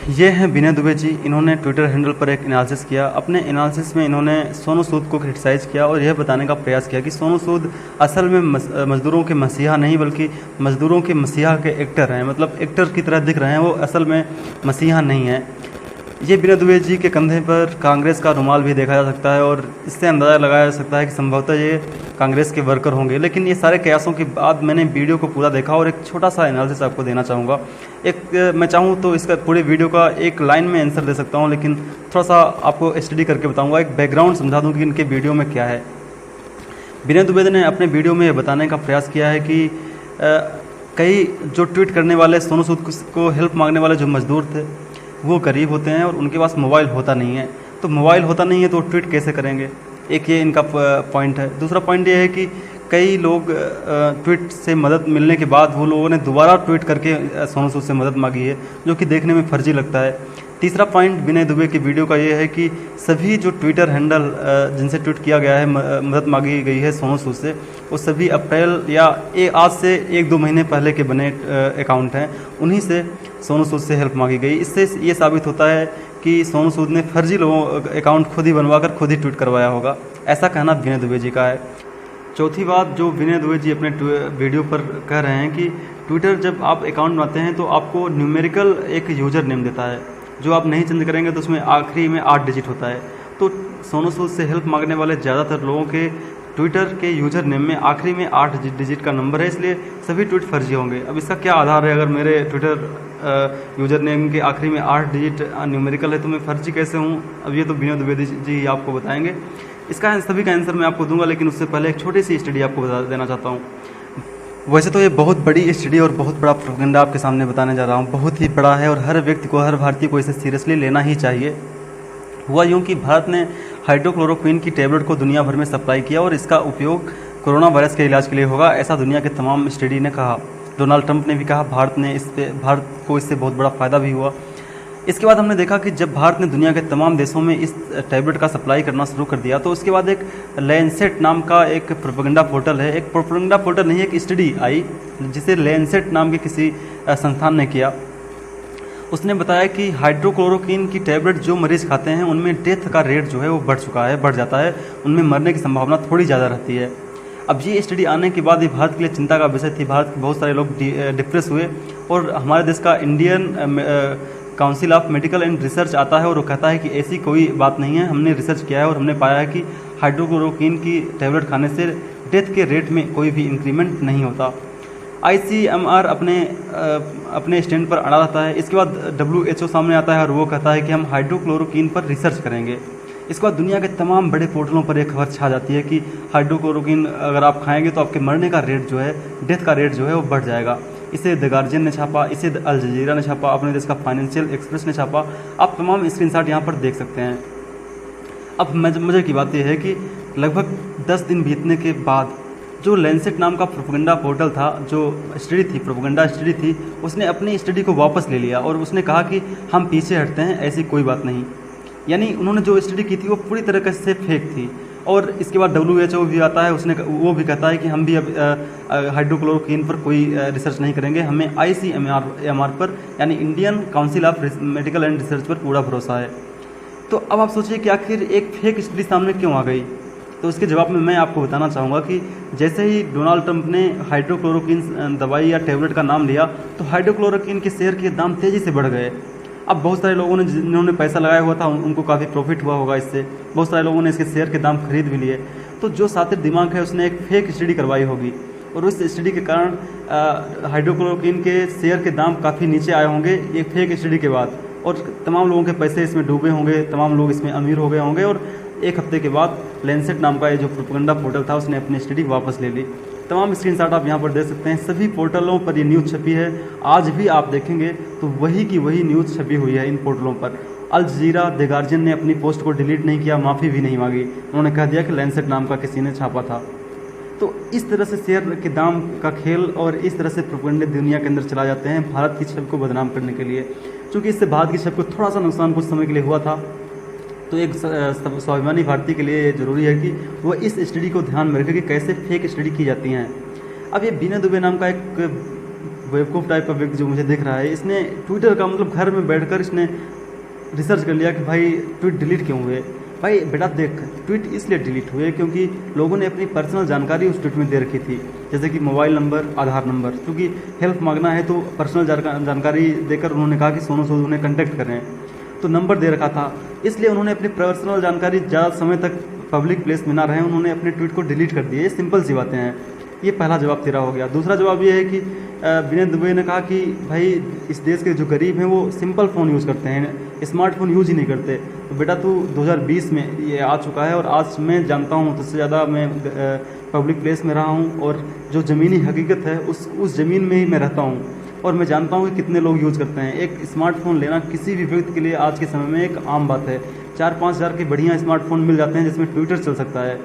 ये हैं विनय दुबे जी। इन्होंने ट्विटर हैंडल पर एक एनालिसिस किया। अपने एनालिसिस में इन्होंने सोनू सूद को क्रिटिसाइज़ किया और यह बताने का प्रयास किया कि सोनू सूद असल में मज़दूरों के मसीहा नहीं बल्कि मज़दूरों के मसीहा के एक्टर हैं। मतलब एक्टर की तरह दिख रहे हैं, वो असल में मसीहा नहीं है। ये विनय दुबे जी के कंधे पर कांग्रेस का रुमाल भी देखा जा सकता है और इससे अंदाज़ा लगाया जा सकता है कि संभवतः ये कांग्रेस के वर्कर होंगे। लेकिन ये सारे कयासों के बाद मैंने वीडियो को पूरा देखा और एक छोटा सा एनालिसिस आपको देना चाहूँगा। मैं चाहूँ तो इसका पूरे वीडियो का एक लाइन में आंसर दे सकता हूँ, लेकिन थोड़ा सा आपको स्टडी करके बताऊँगा, एक बैकग्राउंड समझा दूँ कि इनके वीडियो में क्या है। विनय दुबे ने अपने वीडियो में बताने का प्रयास किया है कि कई जो ट्वीट करने वाले सोनू सूद को हेल्प मांगने वाले जो मजदूर थे वो गरीब होते हैं और उनके पास मोबाइल होता नहीं है। तो मोबाइल होता नहीं है तो ट्वीट कैसे करेंगे, एक ये इनका पॉइंट है। दूसरा पॉइंट ये है कि कई लोग ट्वीट से मदद मिलने के बाद वो लोगों ने दोबारा ट्वीट करके सोनू सूद से मदद मांगी है, जो कि देखने में फर्जी लगता है। तीसरा पॉइंट विनय दुबे की वीडियो का ये है कि सभी जो ट्विटर हैंडल जिनसे ट्वीट किया गया है, मदद मांगी गई है सोनू सूद से, वो सभी अप्रैल या आज से 1-2 महीने पहले के बने अकाउंट हैं। उन्हीं से सोनू सूद से हेल्प मांगी गई। इससे ये साबित होता है कि सोनू सूद ने फर्जी लोगों अकाउंट खुद ही बनवाकर खुद ही ट्वीट करवाया होगा, ऐसा कहना विनय दुबे जी का है। चौथी बात जो विनय दुबे जी अपने वीडियो पर कह रहे हैं कि ट्विटर जब आप अकाउंट बनाते हैं तो आपको न्यूमेरिकल एक यूज़र नेम देता है, जो आप नहीं चेंज करेंगे तो उसमें आखिरी में 8 डिजिट होता है। तो सोनू सूद से हेल्प मांगने वाले ज़्यादातर लोगों के ट्विटर के यूज़र नेम में आखिरी में 8 डिजिट का नंबर है, इसलिए सभी ट्वीट फर्जी होंगे। अब इसका क्या आधार है? अगर मेरे ट्विटर यूज़र नेम के आखिरी में 8 डिजिट न्यूमेरिकल है तो मैं फर्जी कैसे हूँ? अब ये तो विनय दुबे जी आपको बताएंगे। इसका सभी का आंसर मैं आपको दूंगा, लेकिन उससे पहले एक छोटी सी स्टडी आपको बता देना चाहता हूँ। वैसे तो ये बहुत बड़ी स्टडी और बहुत बड़ा प्रोपेगेंडा आपके सामने बताने जा रहा हूँ, बहुत ही बड़ा है और हर व्यक्ति को, हर भारतीय को इसे सीरियसली लेना ही चाहिए। हुआ यूँ कि भारत ने हाइड्रोक्लोरोक्विन की टैबलेट को दुनिया भर में सप्लाई किया और इसका उपयोग कोरोना वायरस के इलाज के लिए होगा, ऐसा दुनिया के तमाम स्टडी ने कहा। डोनाल्ड ट्रंप ने भी कहा, भारत को इससे बहुत बड़ा फ़ायदा भी हुआ। इसके बाद हमने देखा कि जब भारत ने दुनिया के तमाम देशों में इस टैबलेट का सप्लाई करना शुरू कर दिया तो उसके बाद एक लैंसेट नाम का एक प्रोपेगेंडा पोर्टल है, एक प्रोपेगेंडा पोर्टल नहीं, एक स्टडी आई जिसे लैंसेट नाम के किसी संस्थान ने किया। उसने बताया कि हाइड्रोक्लोरोक्विन की टैबलेट जो मरीज़ खाते हैं उनमें डेथ का रेट जो है वो बढ़ जाता है, उनमें मरने की संभावना थोड़ी ज़्यादा रहती है। अब ये स्टडी आने के बाद ये भारत के लिए चिंता का विषय थी। भारत के बहुत सारे लोग डिप्रेस हुए और हमारे देश का Indian council of medical and research आता है और वो कहता है कि ऐसी कोई बात नहीं है। हमने रिसर्च किया है और हमने पाया है कि हाइड्रोक्लोरोक्विन की टैबलेट खाने से डेथ के रेट में कोई भी इंक्रीमेंट नहीं होता। ICMR अपने स्टैंड पर अड़ा रहता है। इसके बाद WHO सामने आता है और वो कहता है कि हम हाइड्रोक्लोरोक्विन पर रिसर्च करेंगे। इसके बाद दुनिया के तमाम बड़े पोर्टलों पर एक खबर छा जाती है कि हाइड्रोक्लोरोक्विन अगर आप खाएंगे तो आपके मरने का रेट जो है, डेथ का रेट जो है वो बढ़ जाएगा। इसे द गार्जियन ने छापा, इसे अल जजीरा ने छापा, अपने देश का फाइनेंशियल एक्सप्रेस ने छापा। आप तमाम स्क्रीनशॉट यहाँ पर देख सकते हैं। अब मजे की बात यह है कि लगभग 10 दिन बीतने के बाद जो लैंसेट नाम का प्रोपेगेंडा पोर्टल था, जो स्टडी थी, प्रोपेगेंडा स्टडी थी, उसने अपनी स्टडी को वापस ले लिया और उसने कहा कि हम पीछे हटते हैं, ऐसी कोई बात नहीं। यानी उन्होंने जो स्टडी की थी वो पूरी तरीके से फेक थी। और इसके बाद WHO भी आता है, वो भी कहता है कि हम भी अब हाइड्रोक्लोरोक्विन पर कोई रिसर्च नहीं करेंगे, हमें ICMR पर यानी Indian council of medical and research पर पूरा भरोसा है। तो अब आप सोचिए कि आखिर एक फेक स्टडी सामने क्यों आ गई? तो इसके जवाब में मैं आपको बताना चाहूँगा कि जैसे ही डोनाल्ड ट्रंप ने हाइड्रोक्लोरोक्विन दवाई या टैबलेट का नाम लिया तो हाइड्रोक्लोरोक्विन के शेयर के दाम तेज़ी से बढ़ गए। अब बहुत सारे लोगों ने जिन्होंने पैसा लगाया हुआ था उनको काफ़ी प्रॉफिट हुआ होगा इससे। बहुत सारे लोगों ने इसके शेयर के दाम खरीद भी लिए। तो जो शातिर दिमाग है उसने एक फेक स्टडी करवाई होगी और उस स्टडी के कारण हाइड्रोक्लोरोक्विन के शेयर के दाम काफ़ी नीचे आए होंगे एक फेक स्टडी के बाद, और तमाम लोगों के पैसे इसमें डूबे होंगे, तमाम लोग इसमें अमीर हो गए होंगे। और एक हफ्ते के बाद लैंसेट नाम का ये जो प्रोपेगेंडा पोर्टल था उसने अपनी स्टडी वापस ले ली। तमाम स्क्रीनशॉट आप यहाँ पर देख सकते हैं। सभी पोर्टलों पर ये न्यूज़ छपी है। आज भी आप देखेंगे तो वही की वही न्यूज़ छपी हुई है इन पोर्टलों पर। अल जजीरा, द गार्जियन ने अपनी पोस्ट को डिलीट नहीं किया, माफ़ी भी नहीं मांगी। उन्होंने कह दिया कि लैंसेट नाम का किसी ने छापा था। तो इस तरह से शेयर के दाम का खेल और इस तरह से प्रोपेगेंडे दुनिया के अंदर चला जाते हैं भारत की छवि को बदनाम करने के लिए। चूँकि इससे भारत की छवि को थोड़ा सा नुकसान कुछ समय के लिए हुआ था, तो एक स्वाभिमानी भारतीय के लिए ज़रूरी है कि वो इस स्टडी को ध्यान में रखे कि कैसे फेक स्टडी की जाती हैं। अब ये विनय दुबे नाम का एक बेवकूफ़ टाइप का व्यक्ति जो मुझे दिख रहा है, इसने ट्विटर का मतलब घर में बैठकर इसने रिसर्च कर लिया कि भाई ट्वीट डिलीट क्यों हुए। भाई बेटा देख, ट्वीट इसलिए डिलीट हुए क्योंकि लोगों ने अपनी पर्सनल जानकारी उस ट्वीट में दे रखी थी, जैसे कि मोबाइल नंबर, आधार नंबर। क्योंकि हेल्प मांगना है तो पर्सनल जानकारी देकर उन्होंने कहा कि सोनू सूद उन्हें कंटेक्ट करें, तो नंबर दे रखा था। इसलिए उन्होंने अपनी पर्सनल जानकारी ज़्यादा समय तक पब्लिक प्लेस में ना रहे, उन्होंने अपने ट्वीट को डिलीट कर दिया। ये सिंपल सी बातें हैं। ये पहला जवाब तेरा हो गया। दूसरा जवाब ये है कि विनय दुबे ने कहा कि भाई इस देश के जो गरीब हैं वो सिंपल फ़ोन यूज़ करते हैं, स्मार्टफोन यूज़ ही नहीं करते। तो बेटा तू 2020 में ये आ चुका है और आज मैं जानता हूँ तुझसे ज़्यादा, मैं पब्लिक प्लेस में रहा हूँ और जो ज़मीनी हकीकत है उस ज़मीन में ही मैं रहता हूँ और मैं जानता हूँ कि कितने लोग यूज़ करते हैं। एक स्मार्टफोन लेना किसी भी व्यक्ति के लिए आज के समय में एक आम बात है। 4-5 हज़ार के बढ़िया स्मार्टफोन मिल जाते हैं जिसमें ट्विटर चल सकता है,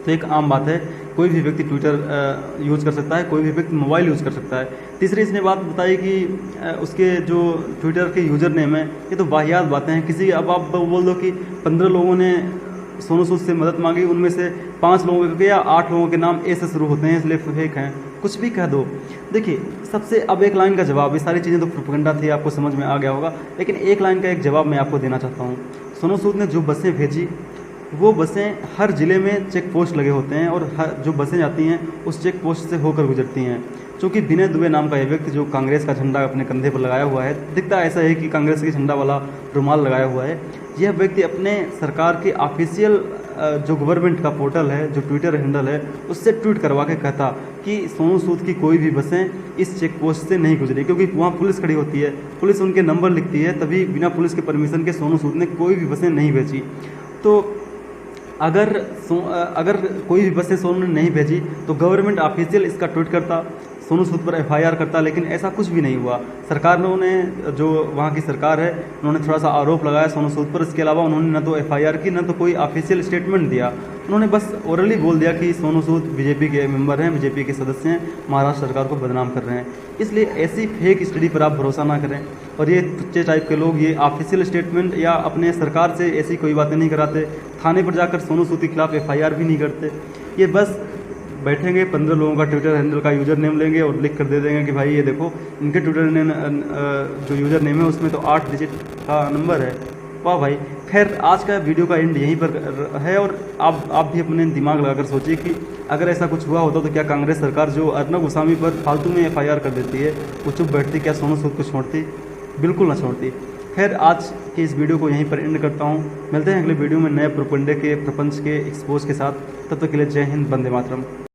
तो एक आम बात है। कोई भी व्यक्ति ट्विटर यूज़ कर सकता है, कोई भी व्यक्ति मोबाइल यूज़ कर सकता है। तीसरी इसने बात बताई कि उसके जो ट्विटर के यूज़र नेम है, ये तो वाहियात बातें हैं। किसी अब आप बोल दो कि 15 लोगों ने सोनू सूद से मदद मांगी, उनमें से 5 लोगों के या 8 लोगों के नाम ए से शुरू होते हैं, इसलिए फेक हैं, कुछ भी कह दो। देखिए सबसे अब एक लाइन का जवाब, ये सारी चीज़ें तो प्रोपेगेंडा थी, आपको समझ में आ गया होगा, लेकिन एक लाइन का एक जवाब मैं आपको देना चाहता हूँ। सोनू सूद ने जो बसें भेजी, वो बसें हर ज़िले में चेक पोस्ट लगे होते हैं और जो बसें जाती हैं उस चेक पोस्ट से होकर गुजरती हैं। चूँकि विनय दुबे नाम का ये व्यक्ति जो कांग्रेस का झंडा अपने कंधे पर लगाया हुआ है, दिखता ऐसा है कि कांग्रेस के झंडा वाला रुमाल लगाया हुआ है, यह व्यक्ति अपने सरकार के ऑफिशियल जो गवर्नमेंट का पोर्टल है, जो ट्विटर हैंडल है, उससे ट्वीट करवा के कहता कि सोनू सूद की कोई भी बसें इस चेक पोस्ट से नहीं गुजरी, क्योंकि वहाँ पुलिस खड़ी होती है, पुलिस उनके नंबर लिखती है, तभी बिना पुलिस के परमिशन के सोनू सूद ने कोई भी बसें नहीं भेजी। तो अगर कोई भी बसें सोनू ने नहीं भेजी तो गवर्नमेंट ऑफिशियल इसका ट्वीट करता, सोनू सूद पर एफआईआर करता, लेकिन ऐसा कुछ भी नहीं हुआ। सरकार ने, जो वहाँ की सरकार है, उन्होंने थोड़ा सा आरोप लगाया सोनू सूद पर, इसके अलावा उन्होंने न तो एफआईआर की, न तो कोई ऑफिशियल स्टेटमेंट दिया। उन्होंने बस ओरली बोल दिया कि सोनू सूद बीजेपी के मेंबर हैं, बीजेपी के सदस्य हैं, महाराष्ट्र सरकार को बदनाम कर रहे हैं। इसलिए ऐसी फेक स्टडी पर आप भरोसा ना करें। और ये तुच्चे टाइप के लोग ये ऑफिशियल स्टेटमेंट या अपने सरकार से ऐसी कोई बातें नहीं कराते, थाने पर जाकर सोनू सूद के खिलाफ एफआईआर भी नहीं करते। ये बस बैठेंगे, 15 लोगों का ट्विटर हैंडल का यूज़र नेम लेंगे और लिख कर दे देंगे कि भाई ये देखो इनके ट्विटर नेम जो यूज़र नेम है उसमें तो 8 डिजिट का नंबर है। वाह भाई। खैर आज का वीडियो का एंड यहीं पर है और आप भी अपने दिमाग लगाकर सोचिए कि अगर ऐसा कुछ हुआ होता तो क्या कांग्रेस सरकार जो अर्नब गोस्वामी पर फालतू में एफआईआर कर देती है वो चुप बैठती, क्या सोनू सूद को छोड़ती? बिल्कुल ना छोड़ती। खैर आज के इस वीडियो को यहीं पर एंड करता हूँ। मिलते हैं अगले वीडियो में नए प्रोपेगेंडे के प्रपंच के एक्सपोज के साथ। तब तक के लिए जय हिंद, वंदे मातरम।